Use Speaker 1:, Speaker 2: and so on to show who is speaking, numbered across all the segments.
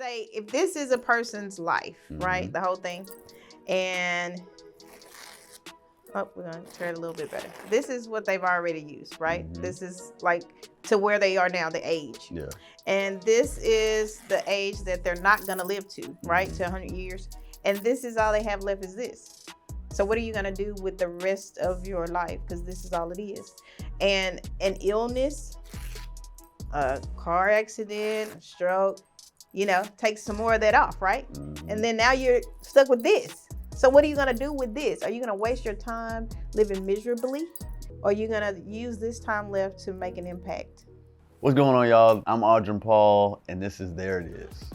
Speaker 1: say if this is a person's life, right? The whole thing. And we're gonna turn it a little bit better. This is what they've already used, right? This is like to where they are now, the age.
Speaker 2: Yeah.
Speaker 1: And this is the age that they're not gonna live to, right? To 100 years. And this is all they have left is this. So what are you gonna do with the rest of your life? Because this is all it is. And an illness, a car accident, a stroke, take some more of that off, right? And then now you're stuck with this. So what are you gonna do with this? Are you gonna waste your time living miserably? Or are you gonna use this time left to make an impact?
Speaker 2: What's going on, y'all? I'm Audrion Paul, and this is There It Is.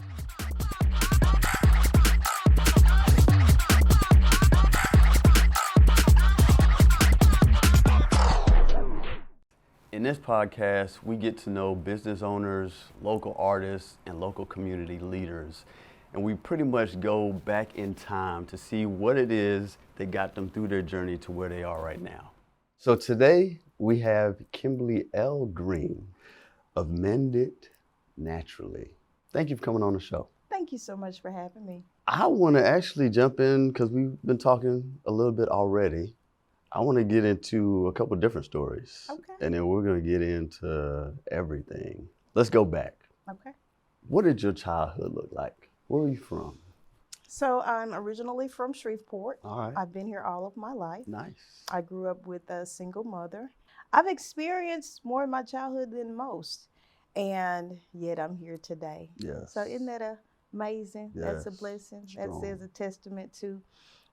Speaker 2: In this podcast, we get to know business owners, local artists, and local community leaders. And we pretty much go back in time to see what it is that got them through their journey to where they are right now. So today we have Kimberly L Green of Mendet Naturally. Thank you for coming on the show.
Speaker 1: Thank you so much for having me.
Speaker 2: I want to actually jump in because we've been talking a little bit already. I want to get into a couple of different stories.
Speaker 1: Okay.
Speaker 2: And then we're going to get into everything. Let's go back.
Speaker 1: Okay.
Speaker 2: What did your childhood look like? Where are you from?
Speaker 1: So I'm originally from Shreveport.
Speaker 2: All right.
Speaker 1: I've been here all of my life.
Speaker 2: Nice.
Speaker 1: I grew up with a single mother. I've experienced more in my childhood than most, and yet I'm here today.
Speaker 2: Yes.
Speaker 1: So isn't that amazing?
Speaker 2: Yes.
Speaker 1: That's a blessing.
Speaker 2: Strong.
Speaker 1: That says a testament to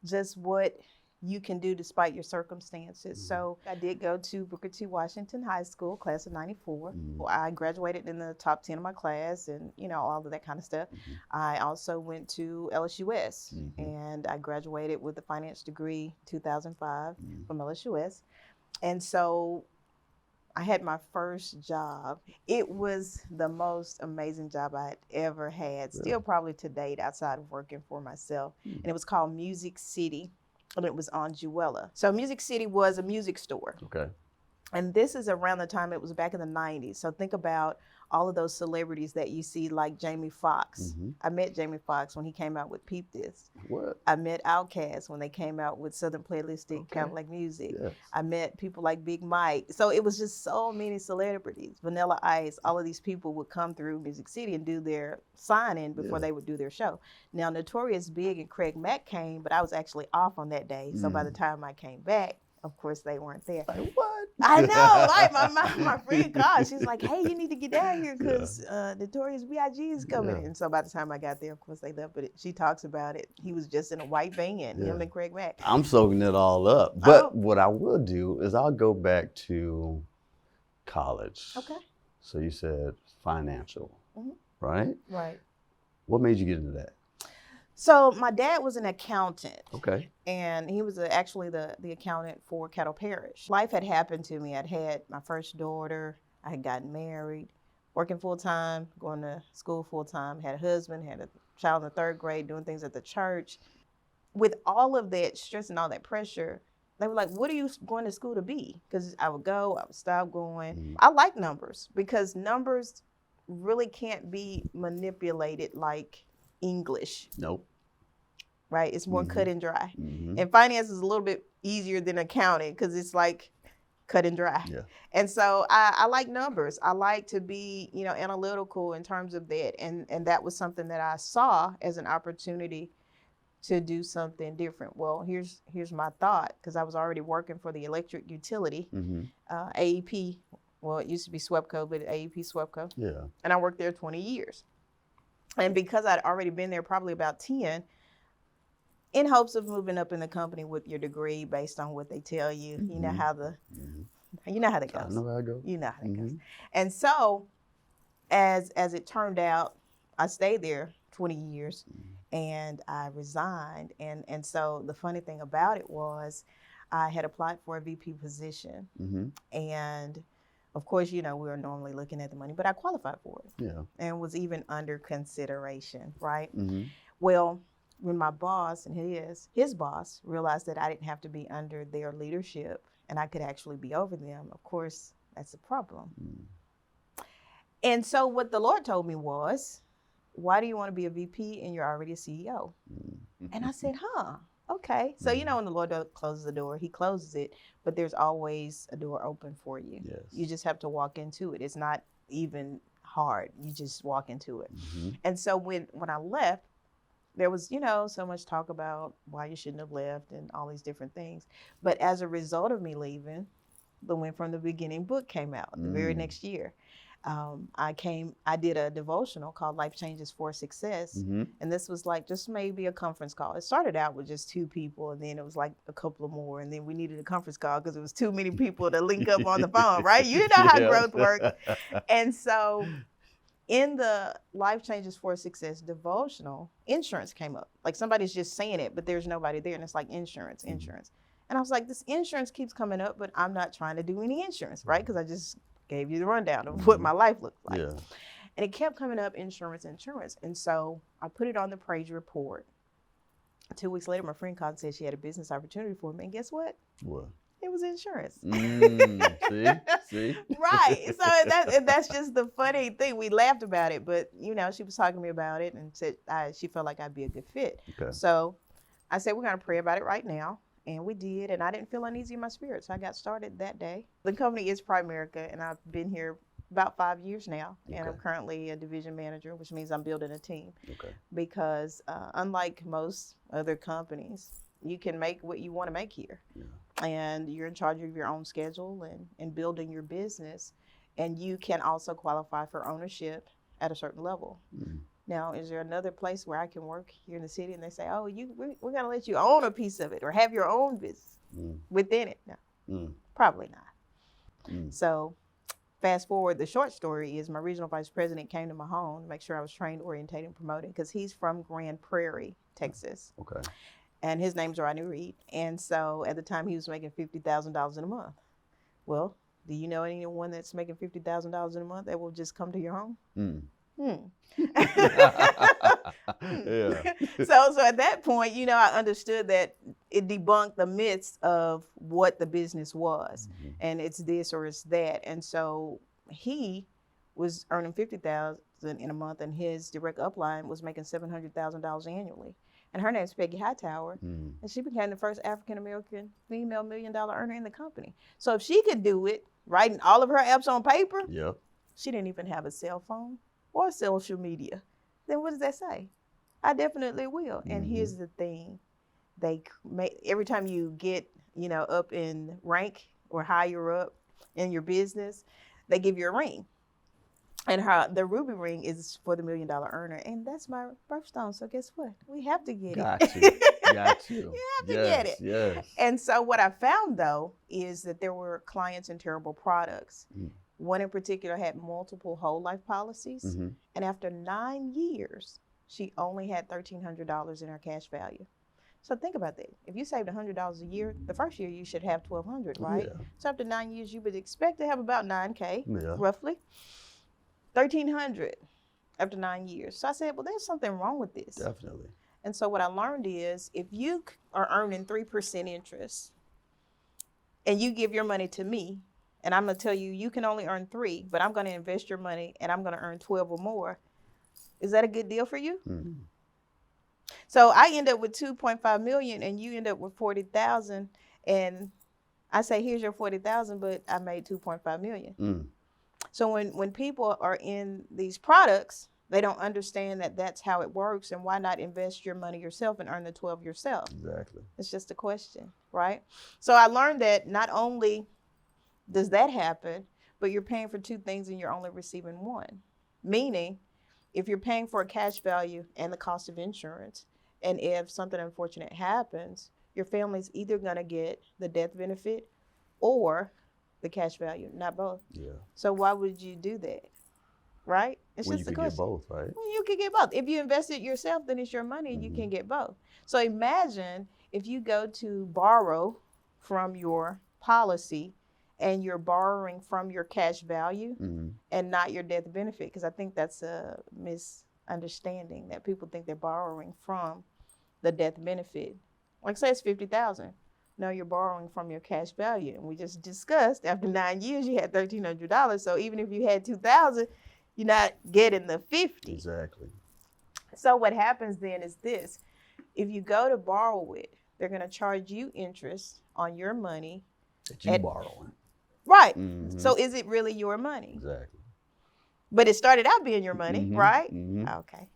Speaker 1: just what you can do despite your circumstances. So I did go to Booker T. Washington High School, class of 94. I graduated in the top 10 of my class and, all of that kind of stuff. I also went to LSUS and I graduated with a finance degree 2005 from LSUS. And so I had my first job. It was the most amazing job I had ever had, still probably to date outside of working for myself. And it was called Music City. And it was on Jewella. So Music City was a music store.
Speaker 2: Okay.
Speaker 1: And this is around the time it was back in the 90s. So think about all of those celebrities that you see like Jamie Foxx. I met Jamie Foxx when he came out with Peep This.
Speaker 2: What?
Speaker 1: I met Outkast when they came out with Southern Playlistic, Cadillac Music.
Speaker 2: Yes.
Speaker 1: I met people like Big Mike. So it was just so many celebrities. Vanilla Ice, all of these people would come through Music City and do their sign-in before they would do their show. Now, Notorious Big and Craig Mack came, but I was actually off on that day. So by the time I came back, of course, they weren't there.
Speaker 2: Like, what?
Speaker 1: I know. Like my friend called. She's like, hey, you need to get down here because Notorious B.I.G. is coming.
Speaker 2: Yeah.
Speaker 1: And so by the time I got there, of course, they left. But she talks about it. He was just in a white van, him and Craig Mack.
Speaker 2: I'm soaking it all up. But what I will do is I'll go back to college.
Speaker 1: Okay.
Speaker 2: So you said financial, right?
Speaker 1: Right.
Speaker 2: What made you get into that?
Speaker 1: So my dad was an accountant.
Speaker 2: Okay.
Speaker 1: And he was actually the accountant for Caddo Parish. Life had happened to me. I'd had my first daughter. I had gotten married, working full-time, going to school full-time, had a husband, had a child in the 3rd grade, doing things at the church. With all of that stress and all that pressure, they were like, what are you going to school to be? Because I would go, I would stop going. I like numbers because numbers really can't be manipulated like English.
Speaker 2: Nope.
Speaker 1: Right? It's more cut and dry. And finance is a little bit easier than accounting because it's like cut and dry.
Speaker 2: Yeah.
Speaker 1: And so I like numbers. I like to be, analytical in terms of that. And that was something that I saw as an opportunity to do something different. Well, here's my thought, because I was already working for the electric utility, AEP. Well, it used to be SWEPCO, but AEP SWEPCO.
Speaker 2: Yeah.
Speaker 1: And I worked there 20 years. And because I'd already been there probably about 10, in hopes of moving up in the company with your degree based on what they tell you, you know how that goes.
Speaker 2: I know how it goes.
Speaker 1: You know how that goes. And so, as it turned out, I stayed there 20 years, and I resigned. And so the funny thing about it was, I had applied for a VP position, and of course, we were normally looking at the money, but I qualified for it.
Speaker 2: Yeah.
Speaker 1: And was even under consideration, right? Well, when my boss and his boss realized that I didn't have to be under their leadership and I could actually be over them, of course, that's a problem. And so what the Lord told me was, why do you want to be a VP and you're already a CEO? And I said, okay. So, when the Lord closes the door, he closes it, but there's always a door open for you.
Speaker 2: Yes.
Speaker 1: You just have to walk into it. It's not even hard. You just walk into it. And so when I left, there was, so much talk about why you shouldn't have left and all these different things. But as a result of me leaving, the Win From the Beginning book came out the very next year. I did a devotional called Life Changes for Success. And this was like just maybe a conference call. It started out with just 2 people, and then it was like a couple of more. And then we needed a conference call because it was too many people to link up on the phone, right? You know how growth works. And so in the Life Changes for Success devotional, insurance came up. Like somebody's just saying it, but there's nobody there. And it's like insurance. And I was like, this insurance keeps coming up, but I'm not trying to do any insurance, right? Because I just gave you the rundown of what my life looked like.
Speaker 2: Yeah.
Speaker 1: And it kept coming up, insurance. And so I put it on the praise report. 2 weeks later, my friend called and said she had a business opportunity for me. And guess what?
Speaker 2: What?
Speaker 1: It was insurance.
Speaker 2: See?
Speaker 1: Right. So that's just the funny thing. We laughed about it, but, she was talking to me about it and said she felt like I'd be a good fit.
Speaker 2: Okay.
Speaker 1: So I said, we're going to pray about it right now. And we did, and I didn't feel uneasy in my spirit, so I got started that day. The company is Primerica, and I've been here about 5 years now, and I'm currently a division manager, which means I'm building a team.
Speaker 2: Okay.
Speaker 1: Because unlike most other companies, you can make what you want to make here. Yeah. And you're in charge of your own schedule and building your business, and you can also qualify for ownership at a certain level. Now, is there another place where I can work here in the city and they say, oh, we're going to let you own a piece of it or have your own business within it? No, probably not. So fast forward, the short story is my regional vice president came to my home to make sure I was trained, orientated, and promoted because he's from Grand Prairie, Texas.
Speaker 2: Okay. And
Speaker 1: his name's Rodney Reed. And so at the time he was making $50,000 in a month. Well, do you know anyone that's making $50,000 in a month that will just come to your home?
Speaker 2: Yeah.
Speaker 1: So at that point, I understood that it debunked the myths of what the business was, and it's this or it's that. And so he was earning $50,000 in a month, and his direct upline was making $700,000 annually. And her name's Peggy Hightower, and she became the first African American female $1 million earner in the company. So if she could do it, writing all of her apps on paper, she didn't even have a cell phone or social media, then what does that say? I definitely will. And here's the thing. Every time you get, up in rank or higher up in your business, they give you a ring. And the ruby ring is for the $1 million earner. And that's my birthstone. So guess what? We have to get it.
Speaker 2: Got you.
Speaker 1: You have to get it.
Speaker 2: Yes.
Speaker 1: And so what I found, though, is that there were clients in terrible products. One in particular had multiple whole life policies. And after 9 years, she only had $1,300 in her cash value. So think about that. If you saved $100 a year, the first year you should have $1,200, right? Yeah. So after 9 years, you would expect to have about $9K, roughly. $1,300 after 9 years. So I said, well, there's something wrong with this.
Speaker 2: Definitely.
Speaker 1: And so what I learned is if you are earning 3% interest and you give your money to me, and I'm going to tell you, you can only earn 3, but I'm going to invest your money and I'm going to earn 12 or more. Is that a good deal for you? So I end up with $2.5 million and you end up with $40,000. And I say, here's your $40,000, but I made $2.5 million. So when people are in these products, they don't understand that that's how it works, and why not invest your money yourself and earn the 12 yourself?
Speaker 2: Exactly.
Speaker 1: It's just a question, right? So I learned that not only does that happen, but you're paying for 2 things and you're only receiving 1. Meaning, if you're paying for a cash value and the cost of insurance, and if something unfortunate happens, your family's either going to get the death benefit or the cash value, not both. Yeah. So why would you do that? Right? It's just a question. You
Speaker 2: get both, right?
Speaker 1: Well, you can get both. If you invest it yourself, then it's your money and you can get both. So imagine if you go to borrow from your policy and you're borrowing from your cash value and not your death benefit, because I think that's a misunderstanding that people think they're borrowing from the death benefit. Like say it's $50,000. No, you're borrowing from your cash value. And we just discussed after 9 years, you had $1,300. So even if you had $2,000, you're not getting the $50.
Speaker 2: Exactly.
Speaker 1: So what happens then is this. If you go to borrow it, they're going to charge you interest on your money.
Speaker 2: That you borrowing.
Speaker 1: Right.
Speaker 2: Mm-hmm.
Speaker 1: So is it really your money?
Speaker 2: Exactly.
Speaker 1: But it started out being your money,
Speaker 2: Mm-hmm.
Speaker 1: right?
Speaker 2: Mm-hmm.
Speaker 1: Okay.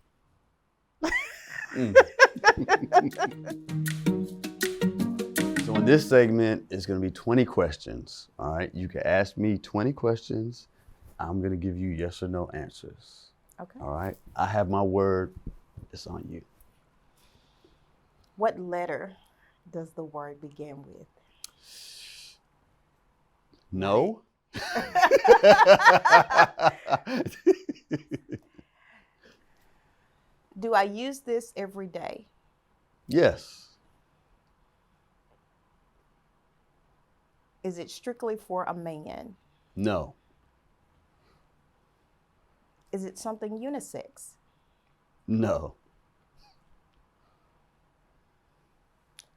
Speaker 2: So in this segment, it's going to be 20 questions. All right. You can ask me 20 questions. I'm going to give you yes or no answers.
Speaker 1: Okay.
Speaker 2: All right. I have my word. It's on you.
Speaker 1: What letter does the word begin with?
Speaker 2: No.
Speaker 1: Do I use this every day?
Speaker 2: Yes.
Speaker 1: Is it strictly for a man?
Speaker 2: No.
Speaker 1: Is it something unisex?
Speaker 2: No.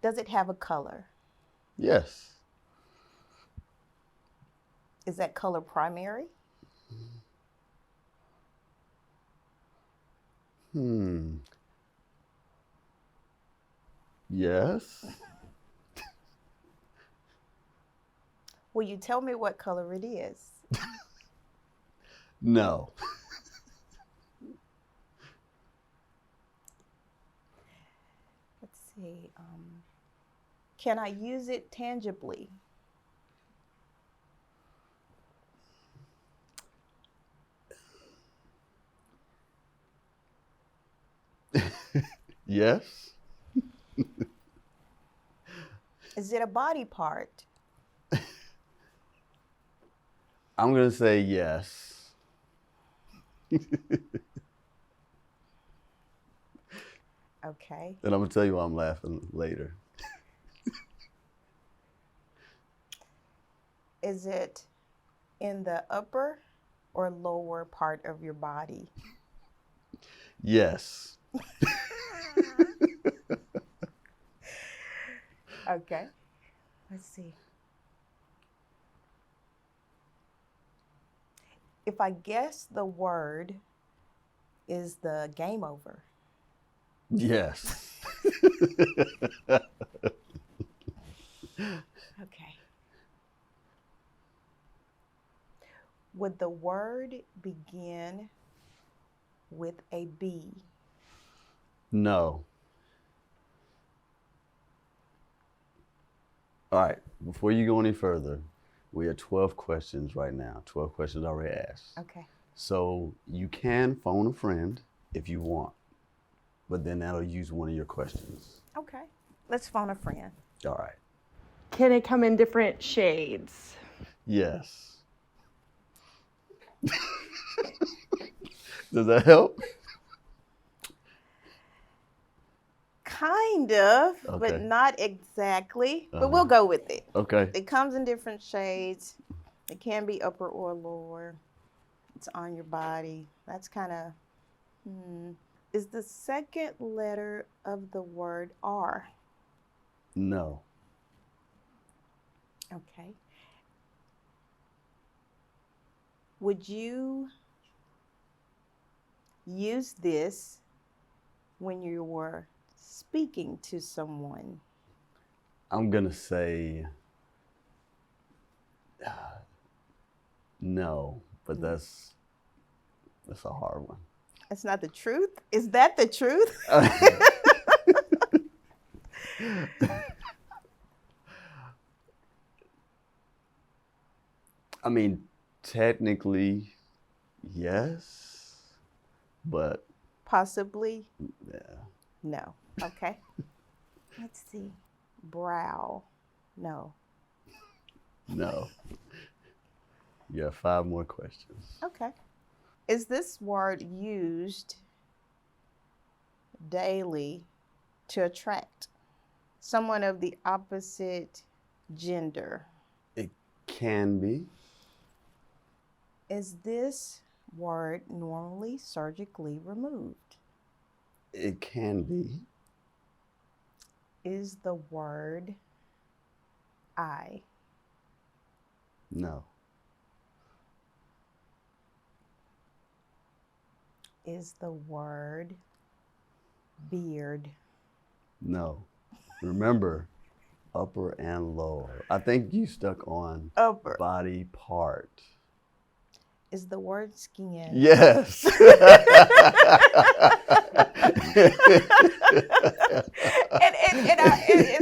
Speaker 1: Does it have a color?
Speaker 2: Yes.
Speaker 1: Is that color primary?
Speaker 2: Yes.
Speaker 1: Will you tell me what color it is?
Speaker 2: No.
Speaker 1: Let's see. Can I use it tangibly?
Speaker 2: Yes.
Speaker 1: Is it a body part?
Speaker 2: I'm going to say yes.
Speaker 1: Okay.
Speaker 2: And I'm going to tell you why I'm laughing later.
Speaker 1: Is it in the upper or lower part of your body?
Speaker 2: Yes.
Speaker 1: Okay. Let's see. If I guess the word, is the game over?
Speaker 2: Yes.
Speaker 1: Okay. Would the word begin with a B?
Speaker 2: No. All right. Before you go any further, we have 12 questions right now. 12 questions already asked.
Speaker 1: Okay.
Speaker 2: So you can phone a friend if you want, but then that'll use one of your questions.
Speaker 1: Okay. Let's phone a friend.
Speaker 2: All right.
Speaker 3: Can it come in different shades?
Speaker 2: Yes. Does that help?
Speaker 1: Kind of,
Speaker 2: Okay.
Speaker 1: but not exactly. But we'll go with it.
Speaker 2: Okay.
Speaker 1: It comes in different shades. It can be upper or lower. It's on your body. That's kind of, Is the second letter of the word R?
Speaker 2: No.
Speaker 1: Okay. Would you use this when you were speaking to someone?
Speaker 2: I'm going to say no, but that's a hard one.
Speaker 1: That's not the truth? Is that the truth?
Speaker 2: I mean, technically, yes, but
Speaker 1: Possibly.
Speaker 2: yeah.
Speaker 1: No. Okay. Let's see. Brow. No.
Speaker 2: No. You have 5 more questions.
Speaker 1: Okay. Is this word used daily to attract someone of the opposite gender?
Speaker 2: It can be.
Speaker 1: Is this word normally surgically removed?
Speaker 2: It can be.
Speaker 1: Is the word I?
Speaker 2: No.
Speaker 1: Is the word Beard.
Speaker 2: No. Remember, upper and lower. I think you stuck on
Speaker 1: Upper.
Speaker 2: body part.
Speaker 1: Is the word skin.
Speaker 2: Yes.
Speaker 1: and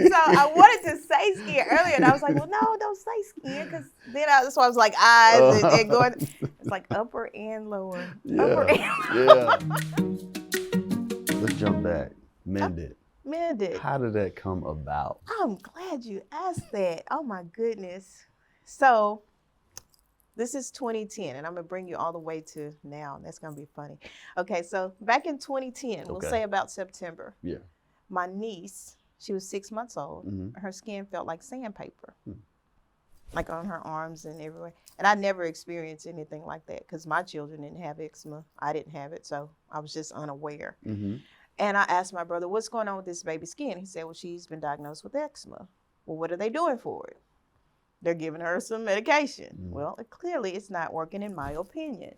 Speaker 1: so I wanted to say skin earlier, and I was like, well, no, don't say skin, because then that's why I was like eyes and going. It's like upper and lower.
Speaker 2: Yeah.
Speaker 1: Upper and
Speaker 2: Yeah. Let's jump back. Mendet.
Speaker 1: Mendet.
Speaker 2: How did that come about?
Speaker 1: I'm glad you asked that. Oh my goodness. So this is 2010, and I'm gonna bring you all the way to now. That's gonna be funny. Okay, so back in 2010, we'll say about September.
Speaker 2: Yeah.
Speaker 1: My niece, she was 6 months old. Her skin felt like sandpaper, like on her arms and everywhere. And I never experienced anything like that because my children didn't have eczema. I didn't have it, so I was just unaware. And I asked my brother, what's going on with this baby's skin? He said, well, she's been diagnosed with eczema. Well, what are they doing for it? They're giving her some medication. Well, clearly it's not working in my opinion.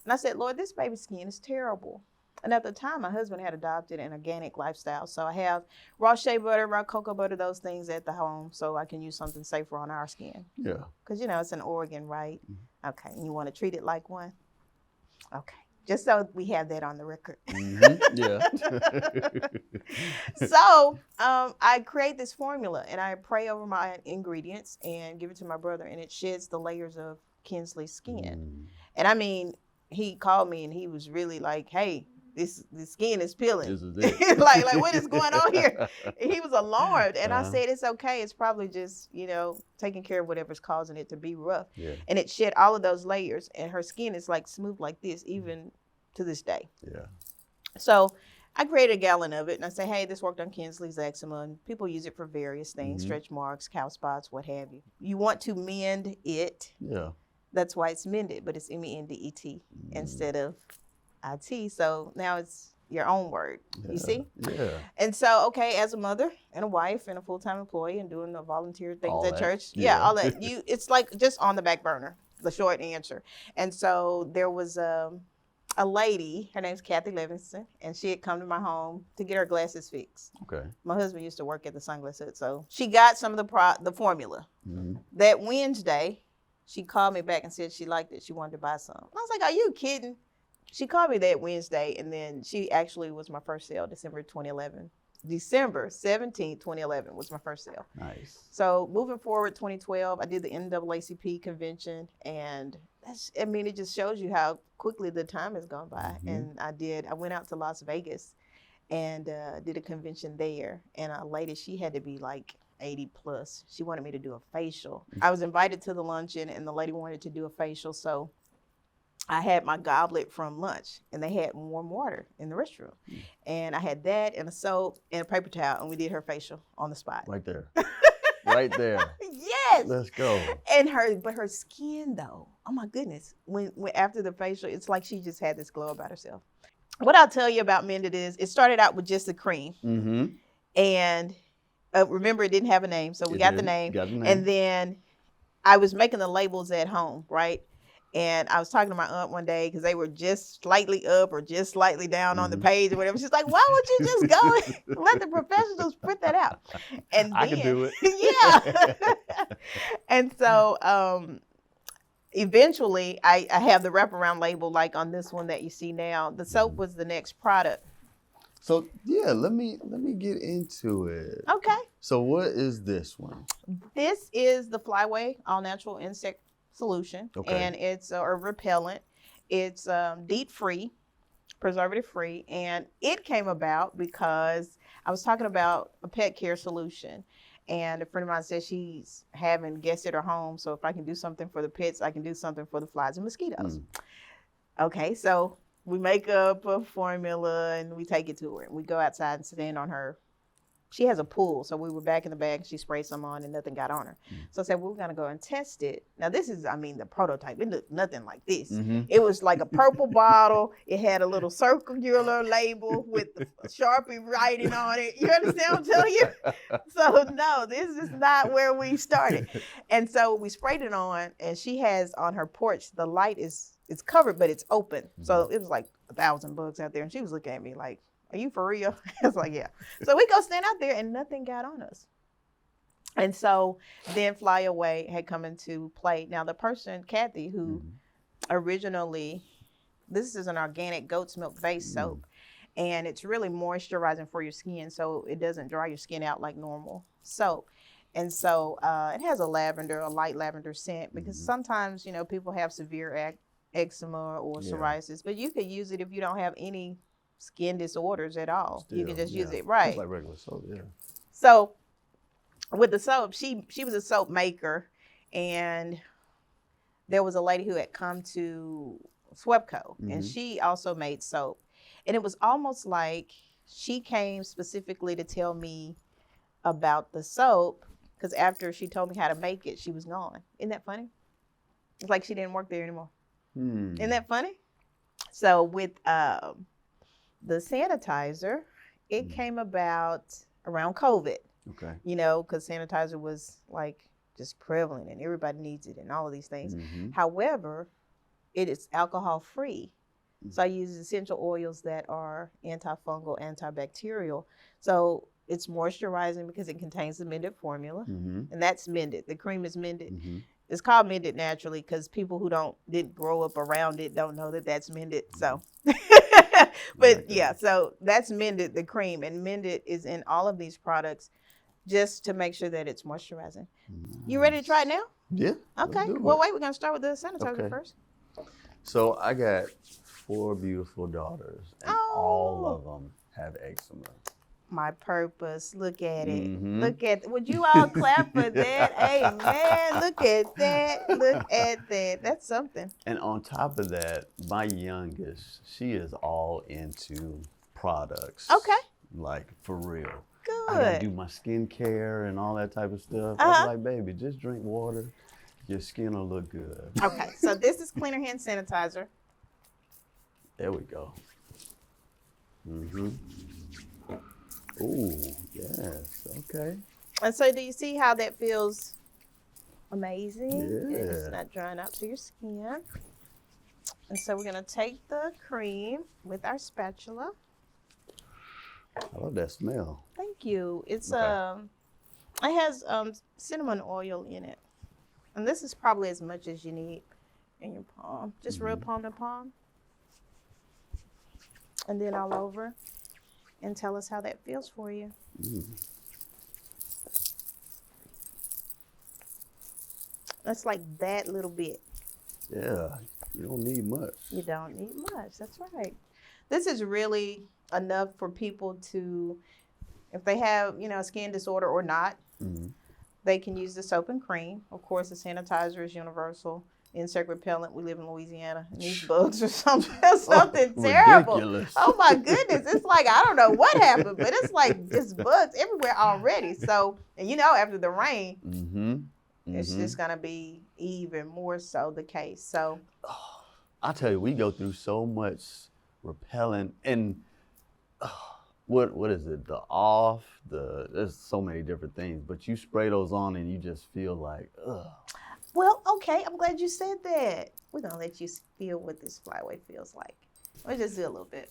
Speaker 1: And I said, Lord, this baby's skin is terrible. And at the time, my husband had adopted an organic lifestyle. So I have raw shea butter, raw cocoa butter, those things at the home so I can use something safer on our skin. Yeah. Because, it's an organ, right? Okay. And you want to treat it like one? Okay. Just so we have that on the record. Yeah. So I create this formula and I pray over my ingredients and give it to my brother, and it sheds the layers of Kinsley's skin. And I mean, he called me and he was really like, hey, this skin is peeling. This is it. like what is going on here? And he was alarmed. And I said, it's okay. It's probably just, taking care of whatever's causing it to be rough. Yeah. And it shed all of those layers, and her skin is like smooth like this, even to this day. Yeah. So I created a gallon of it, and I say, hey, this worked on Kinsley's eczema, and people use it for various things, stretch marks, cow spots, what have you. You want to mend it. Yeah. That's why it's Mendet, but it's M-E-N-D-E-T instead of I-T. So now it's your own word. You see? Yeah. And so, okay, as a mother and a wife and a full-time employee and doing the volunteer things all at church, all that, it's like just on the back burner, the short answer. And so there was a lady, her name's Kathy Livingston, and she had come to my home to get her glasses fixed. Okay. My husband used to work at the Sunglass Hut, so she got some of the formula. That Wednesday, she called me back and said she liked it. She wanted to buy some. I was like, are you kidding? She called me that Wednesday, and then she actually was my first sale, December 17th, 2011 was my first sale. Nice. So moving forward, 2012, I did the NAACP convention, and it just shows you how quickly the time has gone by. And I went out to Las Vegas and did a convention there, and a lady, she had to be like 80 plus. She wanted me to do a facial. I was invited to the luncheon, and the lady wanted to do a facial, so I had my goblet from lunch, and they had warm water in the restroom. And I had that and a soap and a paper towel, and we did her facial on the spot. Right there. Right there. Yes. Let's go. And her skin though, oh my goodness. When after the facial, it's like she just had this glow about herself. What I'll tell you about Mendet is it started out with just the cream. And remember, it didn't have a name, so we got the name. And then I was making the labels at home, right? And I was talking to my aunt one day because they were just slightly up or just slightly down on the page or whatever. She's like, why would you just go and let the professionals print that out? And I can do it. Yeah. And so eventually I have the wraparound label like on this one that you see now. The soap was the next product.
Speaker 2: So yeah, let me get into it. Okay. So what is this one?
Speaker 1: This is the Flyway All Natural Insect Solution, and it's a repellent. It's DEET free, preservative free, and it came about because I was talking about a pet care solution, and a friend of mine said she's having guests at her home, so if I can do something for the pets, I can do something for the flies and mosquitoes. Okay, so we make up a formula and we take it to her, and we go outside and stand on her. She has a pool, so we were back in the bag, and she sprayed some on, and nothing got on her. So I said, we're going to go and test it. Now, this is, the prototype. It looked nothing like this. It was like a purple bottle. It had a little circular label with the Sharpie writing on it. You understand what I'm telling you? So, no, this is not where we started. And so we sprayed it on, and she has on her porch, the light it's covered, but it's open. So it was like 1,000 bugs out there, and she was looking at me like, Are you for real? It's like, yeah. So we go stand out there and nothing got on us. And so then Fly Away had come into play. Now the person, Kathy, who originally, this is an organic goat's milk based soap, and it's really moisturizing for your skin, so it doesn't dry your skin out like normal soap. And so it has a light lavender scent, because sometimes, you know, people have severe eczema or psoriasis, but you could use it if you don't have any skin disorders at all. You can just use it, right?
Speaker 2: Just like regular soap, yeah.
Speaker 1: So with the soap, she was a soap maker, and there was a lady who had come to Swepco, and she also made soap. And it was almost like she came specifically to tell me about the soap, because after she told me how to make it, she was gone. Isn't that funny? It's like she didn't work there anymore. Isn't that funny? So with the sanitizer, it came about around COVID.
Speaker 2: Okay.
Speaker 1: You know, because sanitizer was like just prevalent and everybody needs it and all of these things. However, it is alcohol free. So I use essential oils that are antifungal, antibacterial. So it's moisturizing because it contains the Mendet formula, and that's Mendet. The cream is Mendet. It's called Mendet Naturally because people who didn't grow up around it don't know that that's Mendet. So, but yeah, so that's Mendet, the cream, and Mendet is in all of these products just to make sure that it's moisturizing. You ready to try it now?
Speaker 2: Yeah.
Speaker 1: Okay. Well, wait, we're gonna start with the sanitizer first.
Speaker 2: So I got 4 beautiful daughters, and all of them have eczema.
Speaker 1: My purpose. Look at it. Look at. Would you all clap for that? Amen. Look at that. Look at that. That's something.
Speaker 2: And on top of that, my youngest, she is all into products.
Speaker 1: Okay.
Speaker 2: Like for real.
Speaker 1: Good.
Speaker 2: I gotta do my skincare and all that type of stuff. I was like, baby, just drink water. Your skin will look good.
Speaker 1: Okay. So this is Cleaner Hand Sanitizer.
Speaker 2: There we go. Ooh, yes, okay.
Speaker 1: And so do you see how that feels amazing?
Speaker 2: Yeah.
Speaker 1: It's not drying out to your skin. And so we're gonna take the cream with our spatula.
Speaker 2: I love that smell.
Speaker 1: Thank you. It's
Speaker 2: Okay.
Speaker 1: it has cinnamon oil in it. And this is probably as much as you need in your palm. Just rub palm to palm. And then all over. And tell us how that feels for you. That's like that little bit.
Speaker 2: Yeah, you don't need much.
Speaker 1: You don't need much. That's right. This is really enough for people to, if they have, you know, a skin disorder or not, they can use the soap and cream. Of course, the sanitizer is universal. Insect repellent. We live in Louisiana, and these bugs are something terrible.
Speaker 2: Ridiculous.
Speaker 1: Oh my goodness! It's like I don't know what happened, but it's like just bugs everywhere already. So, and you know, after the rain, it's just gonna be even more so the case. So,
Speaker 2: I tell you, we go through so much repellent and what is it? There's so many different things, but you spray those on and you just feel like, ugh.
Speaker 1: well, okay. I'm glad you said that. We're gonna let you feel what this Flyway feels like. Let's just do a little bit.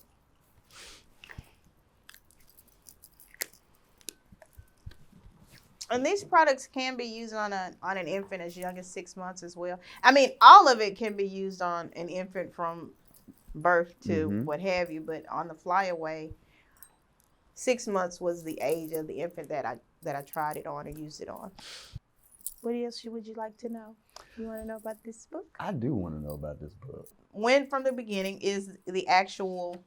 Speaker 1: And these products can be used on an infant as young as 6 months as well. I mean, all of it can be used on an infant from birth to what have you, but on the Flyaway, 6 months was the age of the infant that I tried it on or used it on. What else would you like to know? You want to know about this book?
Speaker 2: I do want to know about this book.
Speaker 1: When from the Beginning is the actual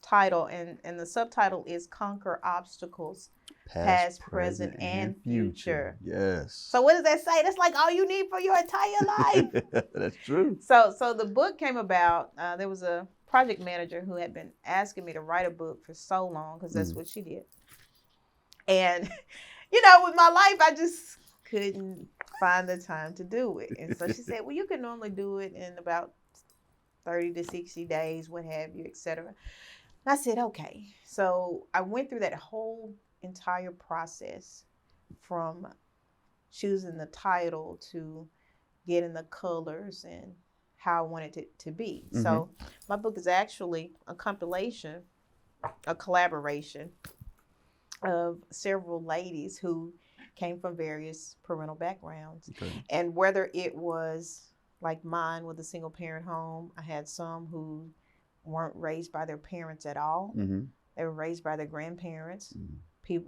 Speaker 1: title, and the subtitle is Conquer Obstacles, Past, Present, and Future.
Speaker 2: Yes.
Speaker 1: So what does that say? That's like all you need for your entire life.
Speaker 2: That's true.
Speaker 1: So the book came about, there was a project manager who had been asking me to write a book for so long, because that's what she did. And, you know, with my life, I just couldn't find the time to do it. And so she said, well, you can normally do it in about 30 to 60 days, what have you, et cetera. And I said, okay. So I went through that whole entire process from choosing the title to getting the colors and how I wanted it to be. So my book is actually a compilation a collaboration of several ladies who came from various parental backgrounds.
Speaker 2: Okay.
Speaker 1: And whether it was like mine with a single parent home, I had some who weren't raised by their parents at all.
Speaker 2: Mm-hmm.
Speaker 1: They were raised by their grandparents.
Speaker 2: Mm-hmm.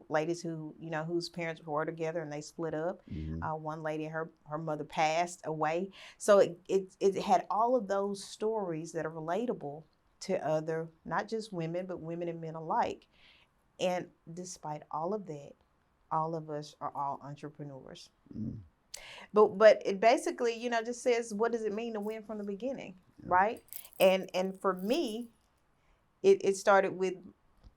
Speaker 1: Ladies who, whose parents were together and they split up.
Speaker 2: Mm-hmm.
Speaker 1: One lady, her mother passed away. So it had all of those stories that are relatable to other, not just women, but women and men alike. And despite all of that, all of us are all entrepreneurs.
Speaker 2: Mm-hmm.
Speaker 1: But it basically, just says, what does it mean to win from the beginning, right? And for me, it started with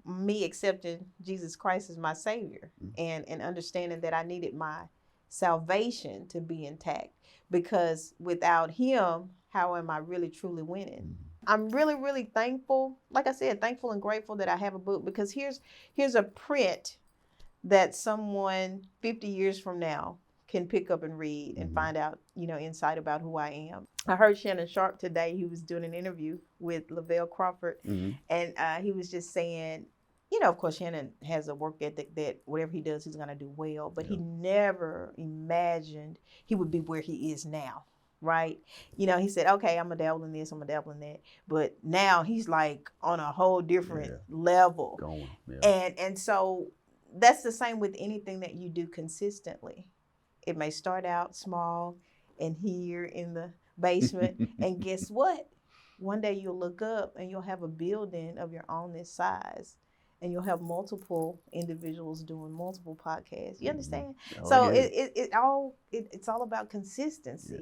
Speaker 1: me accepting Jesus Christ as my Savior, and understanding that I needed my salvation to be intact, because without Him, how am I really truly winning? I'm really, really thankful, like I said, thankful and grateful that I have a book, because here's a print that someone 50 years from now can pick up and read and find out, insight about who I am. I heard Shannon Sharp today. He was doing an interview with Lavelle Crawford, and he was just saying, of course, Shannon has a work ethic that whatever he does, he's going to do well, but he never imagined he would be where he is now, right? He said, okay, I'm a dabble in this, I'm a dabble in that, but now he's like on a whole different level.
Speaker 2: Going.
Speaker 1: And so that's the same with anything that you do consistently. It may start out small and here in the basement, and guess what? One day you'll look up and you'll have a building of your own this size, and you'll have multiple individuals doing multiple podcasts. You understand? So it's all about consistency.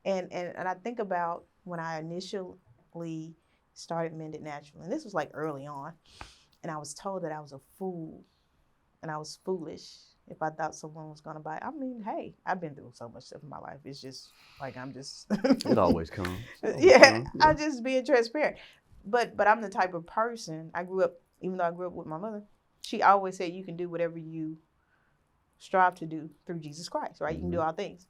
Speaker 1: And I think about when I initially started Mendet Naturally, and this was like early on, and I was told that I was a fool and I was foolish if I thought someone was going to buy it. I mean, hey, I've been through so much stuff in my life. It's just like I'm just...
Speaker 2: It always comes.
Speaker 1: I'm just being transparent. But I'm the type of person, even though I grew up with my mother, she always said you can do whatever you strive to do through Jesus Christ, right? You can do all things.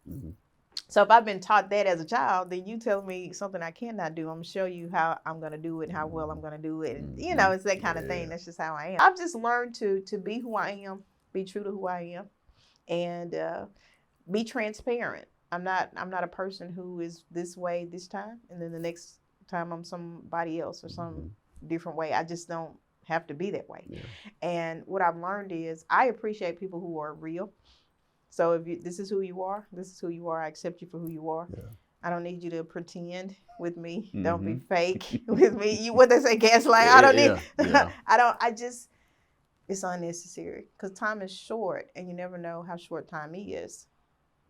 Speaker 1: So if I've been taught that as a child, then you tell me something I cannot do, I'm going to show you how I'm going to do it and how well I'm going to do it. And, it's that kind of thing. That's just how I am. I've just learned to be who I am, be true to who I am, and be transparent. I'm not a person who is this way this time, and then the next time I'm somebody else or some different way. I just don't have to be that way. And what I've learned is I appreciate people who are real. So if this is who you are, this is who you are. I accept you for who you are. I don't need you to pretend with me. Don't be fake with me. What they say, gaslight. I don't need. It's unnecessary, because time is short, and you never know how short time is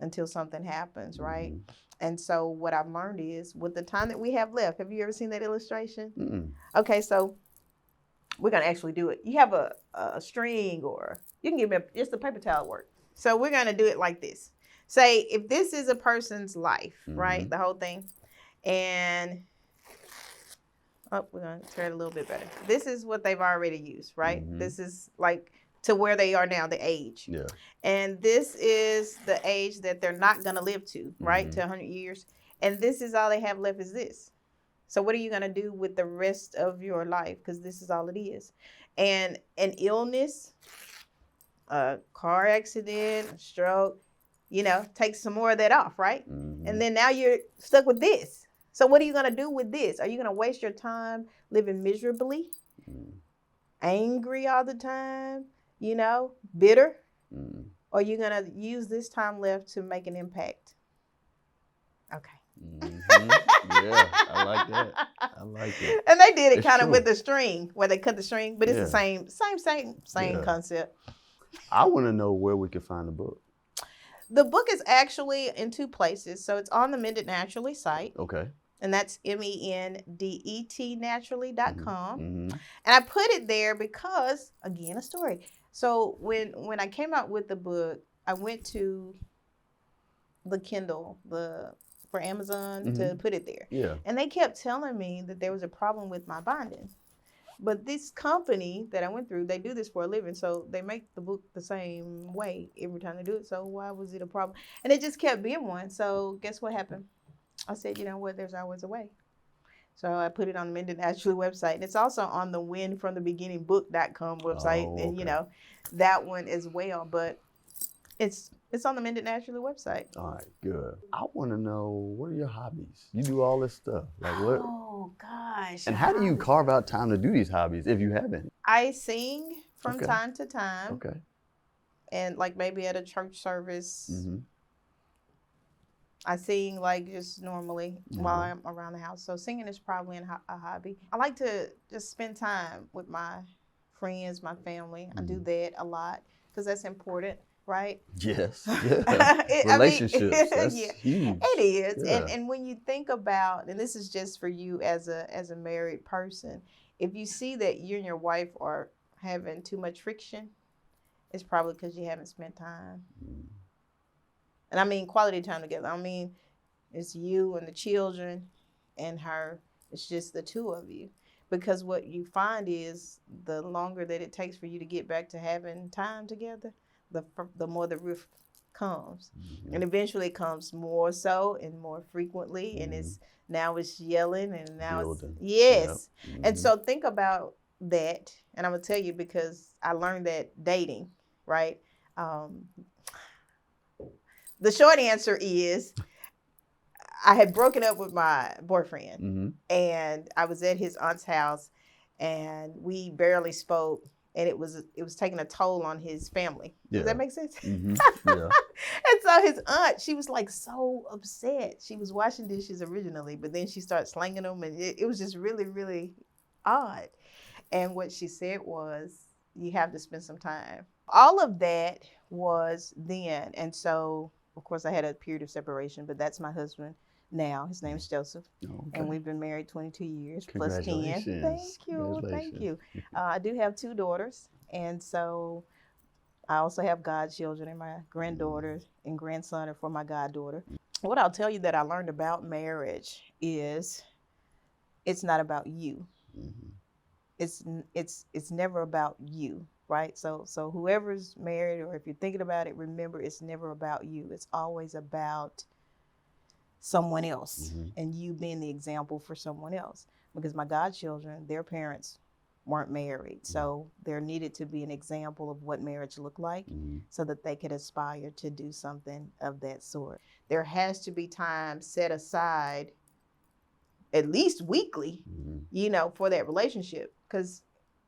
Speaker 1: until something happens, right? And so what I've learned is, with the time that we have left, have you ever seen that illustration? Okay, so we're going to actually do it. You have a string, or you can give me just a paper towel work. So we're going to do it like this. Say if this is a person's life, right? The whole thing. And, we're going to turn it a little bit better. This is what they've already used, right? This is like to where they are now, the age. And this is the age that they're not going to live to, right? To 100 years. And this is all they have left is this. So what are you going to do with the rest of your life? Because this is all it is. And an illness, a car accident, a stroke, take some more of that off, right? And then now you're stuck with this. So what are you going to do with this? Are you going to waste your time living miserably, angry all the time, bitter? Or are you going to use this time left to make an impact? Okay.
Speaker 2: Yeah, I like that. I like it.
Speaker 1: And they did it kind of with the string, where they cut the string, but it's the same concept.
Speaker 2: I want to know where we can find the book.
Speaker 1: The book is actually in two places. So it's on the Mendet Naturally site.
Speaker 2: Okay.
Speaker 1: And that's mendetnaturally.com. And I put it there because, again, a story. So when I came out with the book, I went to the Kindle, for Amazon to put it there.
Speaker 2: Yeah.
Speaker 1: And they kept telling me that there was a problem with my binding. But this company that I went through, they do this for a living. So they make the book the same way every time they do it. So why was it a problem? And it just kept being one. So guess what happened? I said, you know what? There's always a way. So I put it on the Mendet Naturally website. And it's also on the winfromthebeginningbook.com website.
Speaker 2: Oh,
Speaker 1: And,
Speaker 2: okay.
Speaker 1: that one as well. But it's on the Mendet Naturally website.
Speaker 2: All right, good. I want to know, what are your hobbies? You do all this stuff. Like what?
Speaker 1: Oh, gosh.
Speaker 2: And how do you carve out time to do these hobbies if you haven't?
Speaker 1: I sing from
Speaker 2: Okay.
Speaker 1: time to time.
Speaker 2: Okay.
Speaker 1: And like maybe at a church service,
Speaker 2: Mm-hmm.
Speaker 1: I sing like just normally while I'm around the house. So singing is probably a hobby. I like to just spend time with my friends, my family. I do that a lot because that's important, right?
Speaker 2: Yes. Yeah. Relationships. That's
Speaker 1: yeah,
Speaker 2: huge.
Speaker 1: it is.
Speaker 2: Yeah.
Speaker 1: And when you think about, and this is just for you as a married person, if you see that you and your wife are having too much friction, it's probably because you haven't spent time. And I mean quality time together. I mean, it's you and the children and her. It's just the two of you. Because what you find is the longer that it takes for you to get back to having time together, the more the rift comes. And eventually it comes more so and more frequently. And it's yelling and now
Speaker 2: Building.
Speaker 1: yes.
Speaker 2: Yep.
Speaker 1: And so think about that. And I'm going to tell you because I learned that dating, right? The short answer is I had broken up with my boyfriend and I was at his aunt's house and we barely spoke and it was taking a toll on his family.
Speaker 2: Yeah.
Speaker 1: Does that make sense?
Speaker 2: Mm-hmm. Yeah.
Speaker 1: And so his aunt, she was like so upset. She was washing dishes originally, but then she started slanging them and it was just really, really odd. And what she said was, you have to spend some time. All of that was then. And so, of course, I had a period of separation, but that's my husband now. His name is Joseph.
Speaker 2: Okay.
Speaker 1: And we've been married 22 years plus 10.
Speaker 2: Congratulations.
Speaker 1: Thank you. Thank you. I do have 2 daughters. And so I also have godchildren, and my granddaughter and grandson are for my goddaughter. What I'll tell you that I learned about marriage is it's not about you. It's never about you, right? So whoever's married, or if you're thinking about it, remember it's never about you. It's always about someone else and you being the example for someone else. Because my godchildren, their parents weren't married. So there needed to be an example of what marriage looked like so that they could aspire to do something of that sort. There has to be time set aside at least weekly, for that relationship. Because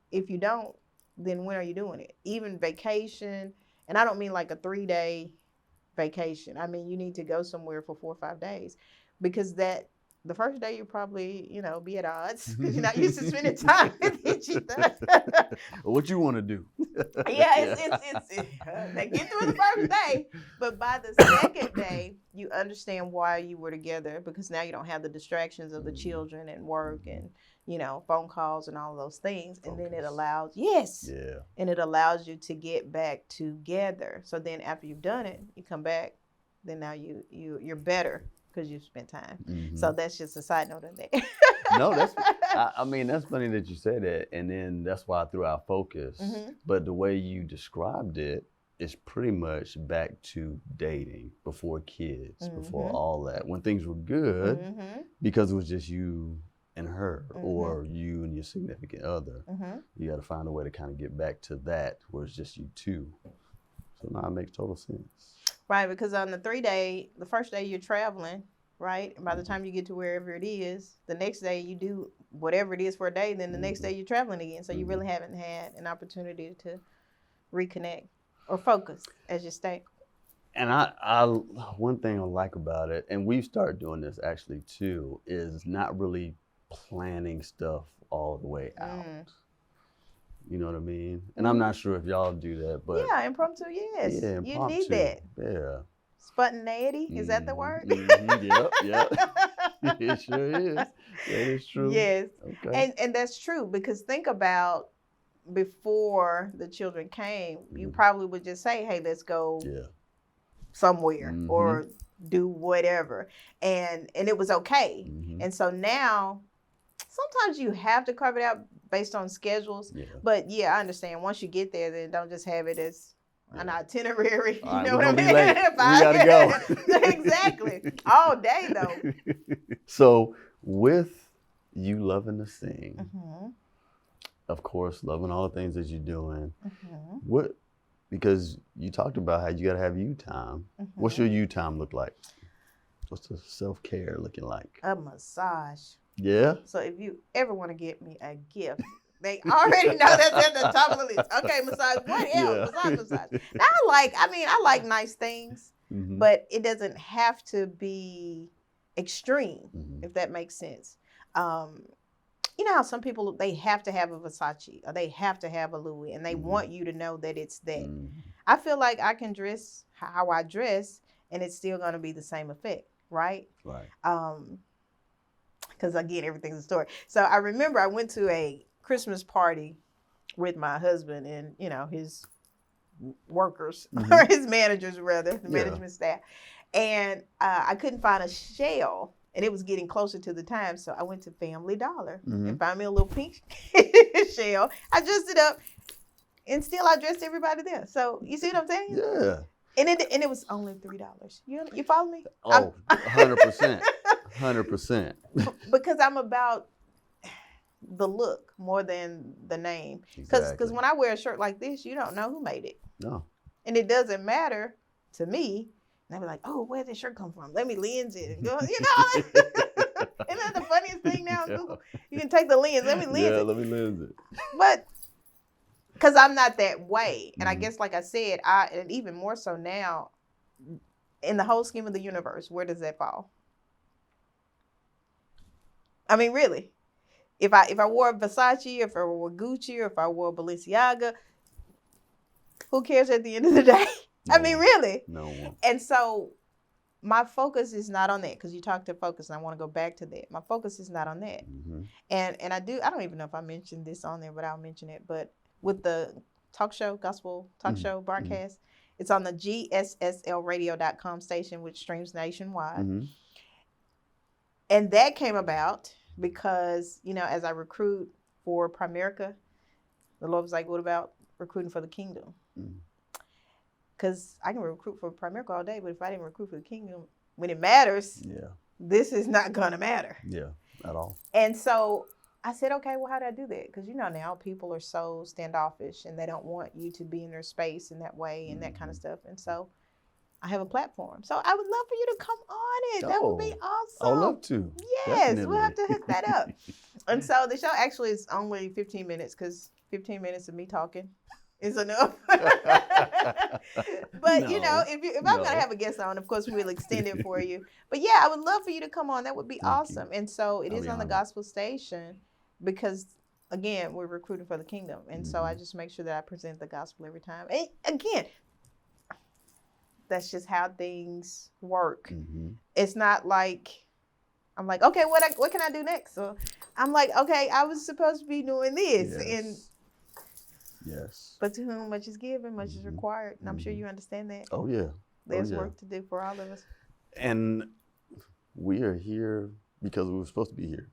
Speaker 1: if you don't, then when are you doing it? Even vacation, and I don't mean like a 3-day vacation. I mean, you need to go somewhere for 4 or 5 days because the first day you probably, be at odds because you're not used to spending time with each other.
Speaker 2: What you want to do?
Speaker 1: Yeah, they get through the first day, but by the second day, you understand why you were together because now you don't have the distractions of the children and work and, phone calls and all of those things. And then it allows, and it allows you to get back together. So then after you've done it, you come back, then now you're better because you've spent time. So that's just a side note of that.
Speaker 2: No, that's funny that you said that. And then that's why I threw out focus. But the way you described it is pretty much back to dating before kids, before all that. When things were good, because it was just you and her or you and your significant other. You got to find a way to kind of get back to that where it's just you two. So now it makes total sense.
Speaker 1: Right, because on the first day you're traveling, right? And by the time you get to wherever it is, the next day you do whatever it is for a day, then the next day you're traveling again. So you really haven't had an opportunity to reconnect or focus, as you state.
Speaker 2: And I one thing I like about it, and we've started doing this actually too, is not really planning stuff all the way out. You know what I mean? And I'm not sure if y'all do that, but
Speaker 1: yeah, impromptu, yes.
Speaker 2: Yeah,
Speaker 1: you
Speaker 2: impromptu.
Speaker 1: need that.
Speaker 2: Yeah.
Speaker 1: Spontaneity, is that the word?
Speaker 2: Yep. It sure is. That is true.
Speaker 1: Yes.
Speaker 2: Okay.
Speaker 1: And that's true because think about before the children came, you probably would just say, hey, let's go somewhere or do whatever. And it was okay. And so now sometimes you have to carve it out based on schedules. But yeah, I understand. Once you get there, then don't just have it as an itinerary.
Speaker 2: All right,
Speaker 1: you know
Speaker 2: we're
Speaker 1: what I
Speaker 2: gonna
Speaker 1: mean?
Speaker 2: be late. We gotta go.
Speaker 1: Exactly. All day though.
Speaker 2: So with you loving to sing,
Speaker 1: Mm-hmm.
Speaker 2: of course, loving all the things that you're doing.
Speaker 1: Mm-hmm.
Speaker 2: Because you talked about how you got to have you time.
Speaker 1: Mm-hmm.
Speaker 2: What's your you time look like? What's the self-care looking like?
Speaker 1: A massage.
Speaker 2: Yeah?
Speaker 1: So if you ever want to get me a gift, they already know that's at the top of the list. Okay, massage. What else?
Speaker 2: Yeah.
Speaker 1: Massage. Now, I like nice things,
Speaker 2: Mm-hmm.
Speaker 1: but it doesn't have to be extreme,
Speaker 2: Mm-hmm.
Speaker 1: if that makes sense. You know how some people, they have to have a Versace or they have to have a Louis, and they
Speaker 2: Mm-hmm.
Speaker 1: want you to know that it's that.
Speaker 2: Mm-hmm.
Speaker 1: I feel like I can dress how I dress, and it's still going to be the same effect, right?
Speaker 2: Right.
Speaker 1: Because again, everything's a story. So I remember I went to a Christmas party with my husband and, you know, his workers,
Speaker 2: Mhm.
Speaker 1: or his managers rather, the
Speaker 2: Yeah.
Speaker 1: management staff. And I couldn't find a shell, and it was getting closer to the time. So I went to Family Dollar
Speaker 2: Mhm.
Speaker 1: and found me a little pink shell. I dressed it up, and still I dressed everybody there. So you see what I'm saying?
Speaker 2: Yeah.
Speaker 1: And it was only $3. You follow me?
Speaker 2: Oh, 100%. 100%.
Speaker 1: Because I'm about the look more than the name. Because
Speaker 2: Exactly.
Speaker 1: when I wear a shirt like this, you don't know who made it.
Speaker 2: No.
Speaker 1: And it doesn't matter to me. And I'll be like, oh, where did this shirt come from? Let me lens it and go, you know. Isn't that the funniest thing now on
Speaker 2: Yeah.
Speaker 1: Google? You can take the lens. Let me lens
Speaker 2: Yeah,
Speaker 1: it.
Speaker 2: let me lens it.
Speaker 1: But because I'm not that way. And I
Speaker 2: Mhm.
Speaker 1: guess, like I said, and even more so now, in the whole scheme of the universe, where does that fall? I mean, really, if I wore Versace, if I wore Gucci, or if I wore Balenciaga, who cares at the end of the day? I mean, really.
Speaker 2: No one.
Speaker 1: And so my focus is not on that, because you talked to focus, and I want to go back to that. My focus is not on that.
Speaker 2: Mm-hmm.
Speaker 1: And I don't even know if I mentioned this on there, but I'll mention it. But with the gospel talk
Speaker 2: Mhm.
Speaker 1: show broadcast, it's on the GSSLradio.com station, which streams nationwide.
Speaker 2: Mm-hmm.
Speaker 1: And that came about because, you know, as I recruit for Primerica, the Lord was like, what about recruiting for the kingdom? Because I can recruit for Primerica all day, but if I didn't recruit for the kingdom, when it matters,
Speaker 2: Yeah.
Speaker 1: this is not going to matter.
Speaker 2: Yeah. At all.
Speaker 1: And so I said, okay, well, how do I do that? Because, you know, now people are so standoffish and they don't want you to be in their space in that way and that kind of stuff. And so I have a platform. So I would love for you to come on it. That would be awesome.
Speaker 2: I would love to.
Speaker 1: Yes,
Speaker 2: Definitely.
Speaker 1: we'll have to hook that up. And so the show actually is only 15 minutes, because 15 minutes of me talking is enough. But you know, if I'm gonna have a guest on, of course we'll extend it for you. But yeah, I would love for you to come on. That would be awesome. And so it is on the gospel station, because again, we're recruiting for the kingdom. And so I just make sure that I present the gospel every time. And again, that's just how things work.
Speaker 2: Mm-hmm.
Speaker 1: It's not like I'm like, okay, what can I do next? So I'm like, okay, I was supposed to be doing this.
Speaker 2: Yes.
Speaker 1: But to whom much is given, much is required. And I'm sure you understand that.
Speaker 2: Oh, yeah.
Speaker 1: There's work to do for all of us.
Speaker 2: And we are here because we were supposed to be here.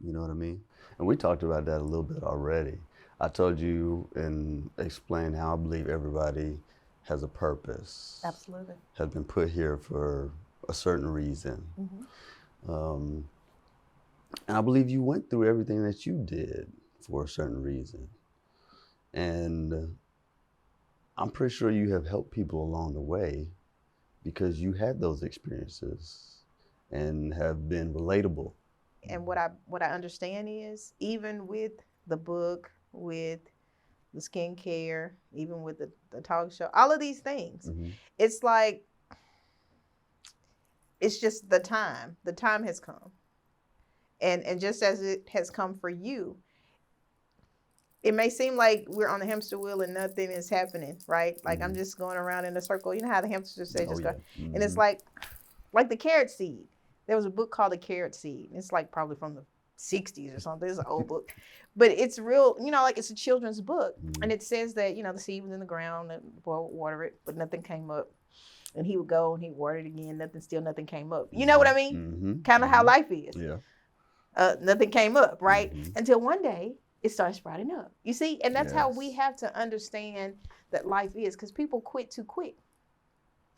Speaker 2: You know what I mean? And we talked about that a little bit already. I told you and explained how I believe everybody has a purpose.
Speaker 1: Absolutely.
Speaker 2: Has been put here for a certain reason.
Speaker 1: Mm-hmm.
Speaker 2: And I believe you went through everything that you did for a certain reason. And I'm pretty sure you have helped people along the way because you had those experiences and have been relatable.
Speaker 1: And what I understand is, even with the book, with the skincare, even with the talk show, all of these things, it's like, it's just the time. The time has come. And just as it has come for you, it may seem like we're on the hamster wheel and nothing is happening, right? Like I'm just going around in a circle. You know how the hamsters say just go. And it's like the carrot seed. There was a book called The Carrot Seed. It's like probably from the 60s or something. It's an old book. But it's real, you know, like it's a children's book. And it says that, you know, the seed was in the ground and the boy would water it, but nothing came up. And he would go and he watered it again, nothing came up. You know what I mean? Kind of how life is.
Speaker 2: Yeah.
Speaker 1: Nothing came up, right? Until one day it starts sprouting up. You see? And that's how we have to understand that life is, because people quit too quick.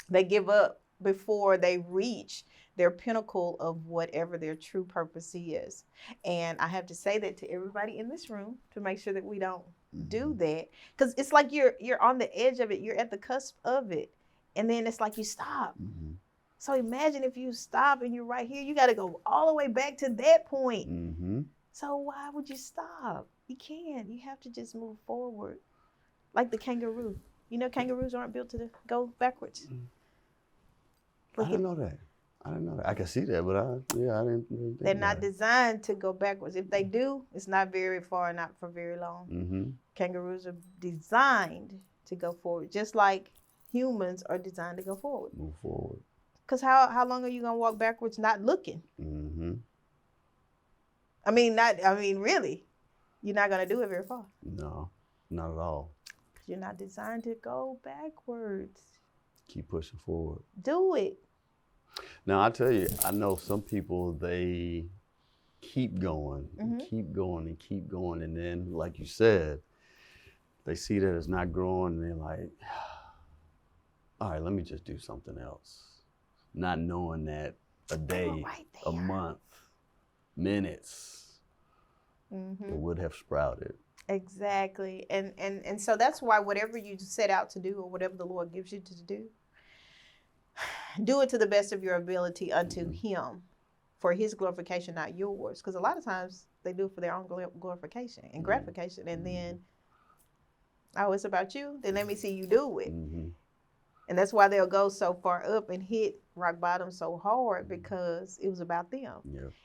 Speaker 1: They give up before they reach their pinnacle of whatever their true purpose is. And I have to say that to everybody in this room to make sure that we don't do that, because it's like you're on the edge of it, you're at the cusp of it, and then it's like you stop. So imagine if you stop and you're right here, you got to go all the way back to that point. So why would you stop? You can't. You have to just move forward, like the kangaroo. You know, kangaroos aren't built to go backwards.
Speaker 2: I didn't know that. I can see that, but I didn't really think
Speaker 1: They're
Speaker 2: about
Speaker 1: not
Speaker 2: it.
Speaker 1: designed to go backwards. If they do, it's not very far, not for very long. Kangaroos are designed to go forward, just like humans are designed to go forward.
Speaker 2: Move forward.
Speaker 1: Because how long are you gonna walk backwards not looking? I mean, really, you're not gonna do it very far.
Speaker 2: No, not at all.
Speaker 1: You're not designed to go backwards.
Speaker 2: Keep pushing forward.
Speaker 1: Do it.
Speaker 2: Now, I tell you, I know some people, they keep going, and keep going, and keep going. And then, like you said, they see that it's not growing, and they're like, all right, let me just do something else. Not knowing that a day, a month, minutes, it would have sprouted.
Speaker 1: Exactly. And so that's why whatever you set out to do or whatever the Lord gives you to do it to the best of your ability unto him, for his glorification, not yours. Because a lot of times they do it for their own glorification and gratification. And then, oh, it's about you? Then let me see you do it. And that's why they'll go so far up and hit rock bottom so hard, because it was about them.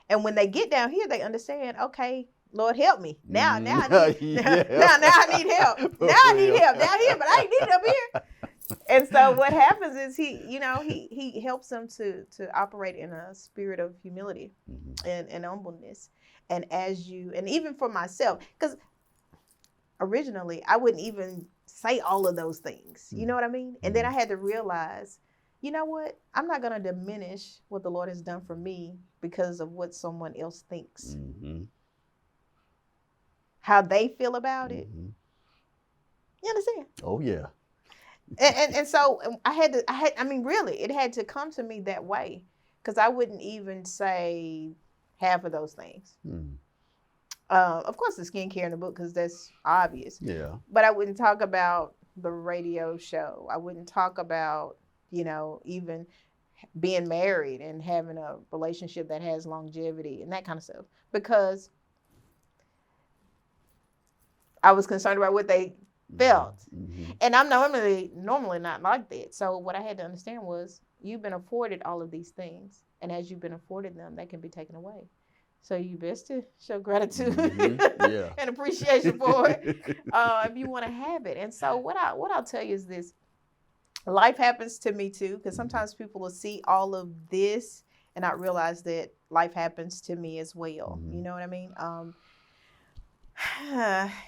Speaker 1: And when they get down here, they understand, okay, Lord, help me. Now I need, now I need help. Now I need help down here, but I ain't need it up here. And so what happens is he helps them to operate in a spirit of humility and humbleness. And and even for myself, because originally I wouldn't even say all of those things. You know what I mean? And then I had to realize, you know what? I'm not going to diminish what the Lord has done for me because of what someone else thinks. How they feel about it. You understand?
Speaker 2: Oh, yeah.
Speaker 1: And so really, it had to come to me that way, because I wouldn't even say half of those things. Of course, the skincare in the book, because that's obvious.
Speaker 2: Yeah.
Speaker 1: But I wouldn't talk about the radio show. I wouldn't talk about, even being married and having a relationship that has longevity and that kind of stuff, because I was concerned about what they felt. And I'm normally not like that. So what I had to understand was, you've been afforded all of these things, and as you've been afforded them, they can be taken away. So you best to show gratitude and appreciation for it if you want to have it. And so what I'll tell you is this: life happens to me too, because sometimes people will see all of this and not realize that life happens to me as well. You know what I mean?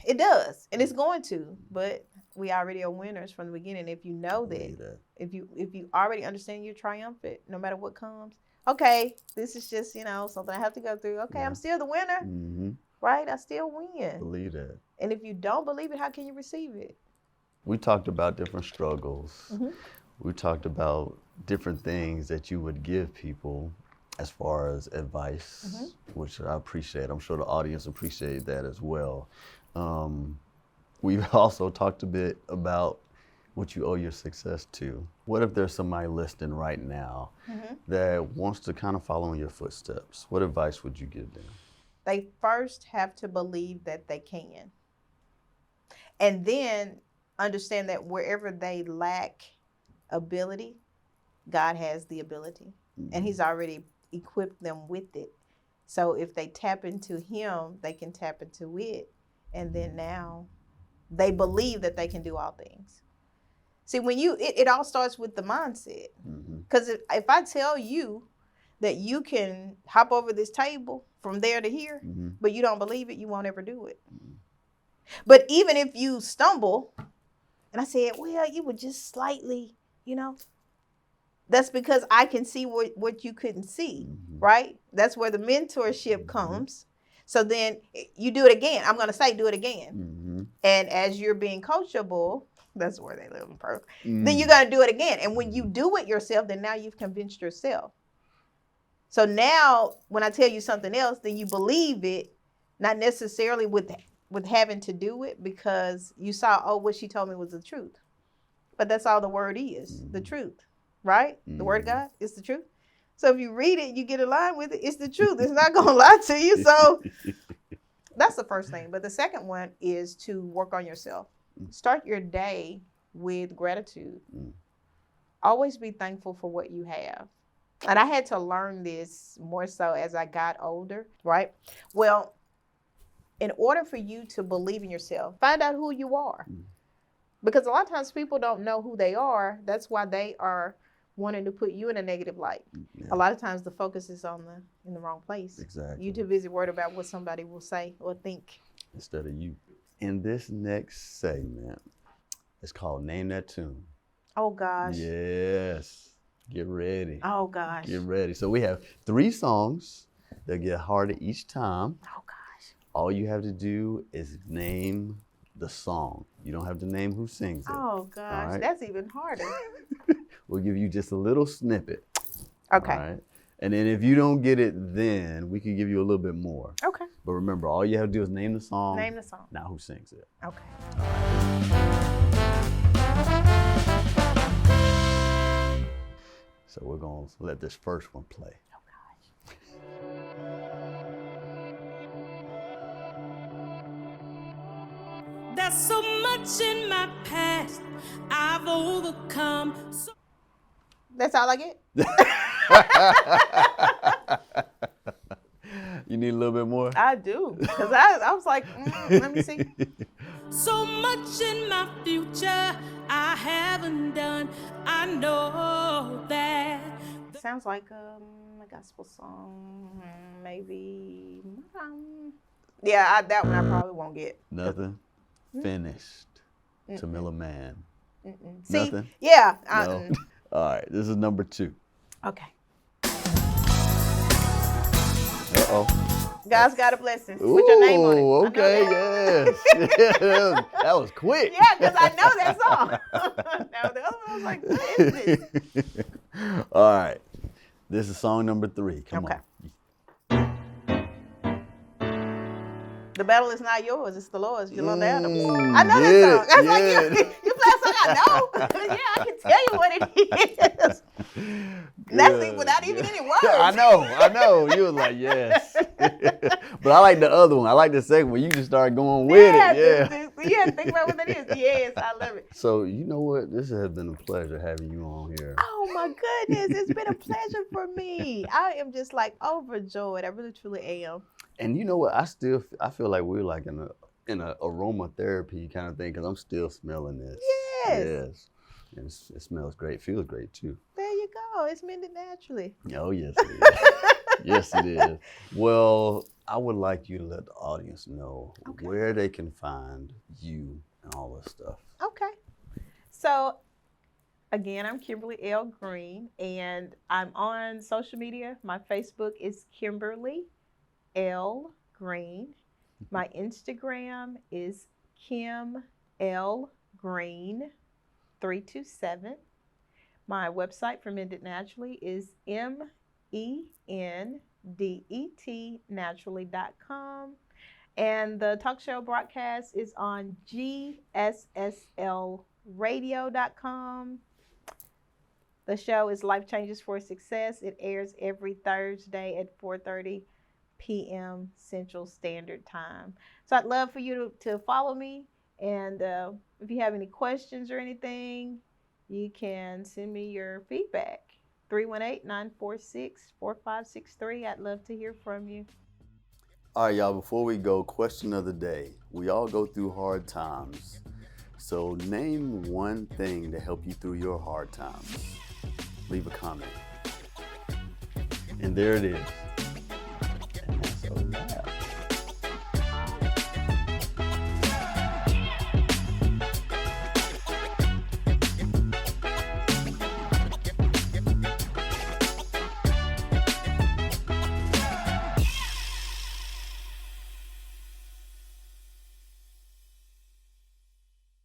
Speaker 1: It does, and it's going to, but we already are winners from the beginning. If you know that, if you already understand you're triumphant, no matter what comes. Okay, this is just, something I have to go through. Okay, I'm still the winner, right? I still win.
Speaker 2: Believe that.
Speaker 1: And if you don't believe it, how can you receive it?
Speaker 2: We talked about different struggles. We talked about different things that you would give people as far as advice, which I appreciate. I'm sure the audience appreciated that as well. We've also talked a bit about what you owe your success to. What if there's somebody listening right now that wants to kind of follow in your footsteps? What advice would you give them?
Speaker 1: They first have to believe that they can. And then understand that wherever they lack ability, God has the ability. And he's already equipped them with it. So if they tap into him, they can tap into it. And then now they believe that they can do all things. See, when it all starts with the mindset. Because if I tell you that you can hop over this table from there to here, but you don't believe it, you won't ever do it. But even if you stumble, and I said, well, you were just slightly, that's because I can see what you couldn't see, right? That's where the mentorship comes. So then you do it again. I'm going to say do it again. And as you're being coachable, That's where they live in Pearl. Then you're going to do it again. And when you do it yourself, then now you've convinced yourself. So now when I tell you something else, then you believe it, not necessarily with having to do it, because you saw, oh, what she told me was the truth. But that's all the word is, the truth, right? The word of God is the truth. So if you read it, you get aligned with it, it's the truth. It's not going to lie to you. So that's the first thing. But the second one is to work on yourself. Start your day with gratitude. Always be thankful for what you have. And I had to learn this more so as I got older, right? Well, in order for you to believe in yourself, find out who you are. Because a lot of times people don't know who they are. That's why they are wanting to put you in a negative light. Yeah. A lot of times the focus is in the wrong place.
Speaker 4: Exactly.
Speaker 1: You're too busy worried about what somebody will say or think.
Speaker 4: Instead of you. In this next segment, it's called Name That Tune.
Speaker 1: Oh, gosh.
Speaker 4: Yes. Get ready.
Speaker 1: Oh, gosh.
Speaker 4: Get ready. So we have 3 songs that get harder each time.
Speaker 1: Oh, gosh.
Speaker 4: All you have to do is name the song. You don't have to name who sings it.
Speaker 1: Oh, gosh.
Speaker 4: Right?
Speaker 1: That's even harder.
Speaker 4: We'll give you just a little snippet.
Speaker 1: Okay.
Speaker 4: All right? And then if you don't get it, then we can give you a little bit more.
Speaker 1: Okay.
Speaker 4: But remember, all you have to do is name the song.
Speaker 1: Name the song.
Speaker 4: Not who sings it.
Speaker 1: Okay.
Speaker 4: So we're going to let this first one play.
Speaker 1: Oh, gosh.
Speaker 5: There's so much in my past I've overcome.
Speaker 1: That's all I get?
Speaker 4: You need a little bit more?
Speaker 1: I do. Because I was like, let me see.
Speaker 5: So much in my future I haven't done. I know that.
Speaker 1: Sounds like a gospel song, maybe. Yeah, that one I probably won't get.
Speaker 4: Nothing? Finished. Tamila Man.
Speaker 1: See?
Speaker 4: Nothing?
Speaker 1: Yeah.
Speaker 4: No? All right, this is number 2.
Speaker 1: Okay.
Speaker 4: Uh-oh.
Speaker 1: God's got a blessing. Put your name on it.
Speaker 4: Ooh, okay,
Speaker 1: that.
Speaker 4: yes. That was quick.
Speaker 1: Yeah, because I know that song. Now the other one I was like, what is this?
Speaker 4: All right. This is song number 3. Come on.
Speaker 1: The battle is not yours, it's the Lord's. Yolanda Adams. I know that song. That's like you play a song I know. Yeah, I can tell you what it is. That's it, without even any words.
Speaker 4: I know. You was like, yes. But I like the other one. I like the second one. You just started going with it. Yeah.
Speaker 1: You have to think about what that is. Yes, I love it.
Speaker 4: So, you know what? This has been a pleasure having you on here.
Speaker 1: Oh, my goodness. It's been a pleasure for me. I am just like overjoyed. I really, truly am.
Speaker 4: And you know what? I feel like we're like in a aromatherapy kind of thing, because I'm still smelling this.
Speaker 1: Yes.
Speaker 4: And it smells great. Feels great, too.
Speaker 1: There you go. It's Mendet Naturally.
Speaker 4: Oh, yes, it is. Yes, it is. Well, I would like you to let the audience know where they can find you and all this stuff.
Speaker 1: Okay. So, again, I'm Kimberly L. Green, and I'm on social media. My Facebook is Kimberly L. Green. My Instagram is Kim L. Green 327. My website for Mendet Naturally is mendetnaturally.com. And the talk show broadcast is on gsslradio.com. The show is Life Changes for Success. It airs every Thursday at 4:30 p.m. Central Standard Time. So I'd love for you to follow me. And if you have any questions or anything, you can send me your feedback. 318-946-4563. I'd love to hear from you.
Speaker 2: All right, y'all, before we go, question of the day. We all go through hard times. So name one thing to help you through your hard times. Leave a comment.
Speaker 4: And there it is.